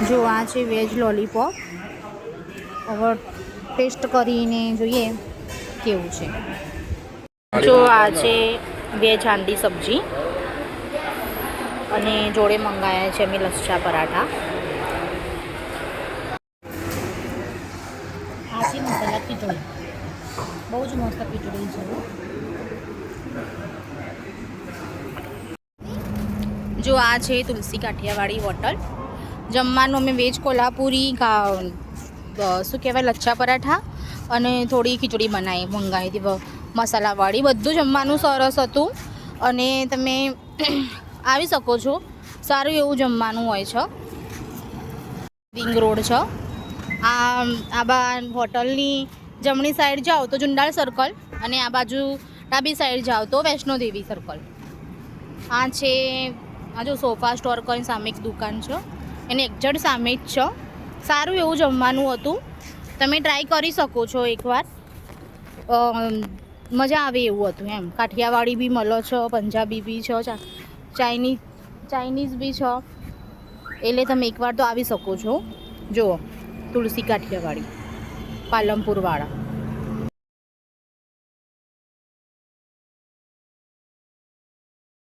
જો આ છે વેજ લોલીપોપ. હવે ટેસ્ટ કરીને જોઈએ કેવું છે. જો આ છે વેજ હાંડી સબ્જી અને જોડે મંગાયા છે અમે લચ્છા પરાઠા. આ છે મસાલા ખીચડી, બહુ જ મસ્ત ખીચડી છે. જો આ છે તુલસી કાઠિયાવાડી હોટલ. જમવાનું અમે વેજ કોલ્હાપુરી શું કહેવાય લચ્છા પરાઠા અને થોડી ખીચડી મંગાવી હતી મસાલાવાળી. બધું જમવાનું સરસ હતું અને તમે આવી શકો છો. સારું એવું જમવાનું હોય છે. રિંગ રોડ છે. આ હોટલની જમણી સાઈડ જાઓ તો જુંડાળ સર્કલ અને આ બાજુ ડાબી સાઈડ જાઓ તો વૈષ્ણોદેવી સર્કલ. આ છે આ જો સોફા સ્ટોર કરીને સામે એક દુકાન છે, એને એક્ઝેક્ટ સામે જ છે. સારું એવું જમવાનું હતું, તમે ટ્રાય કરી શકો છો એકવાર. મજા આવે એવું હતું એમ. કાઠિયાવાડી બી મળે છે, પંજાબી બી છે, ચાઇનીઝ બી છે. એટલે તમે એકવાર તો આવી શકો છો. જુઓ તુલસી કાઠિયાવાડી પાલનપુરવાળા.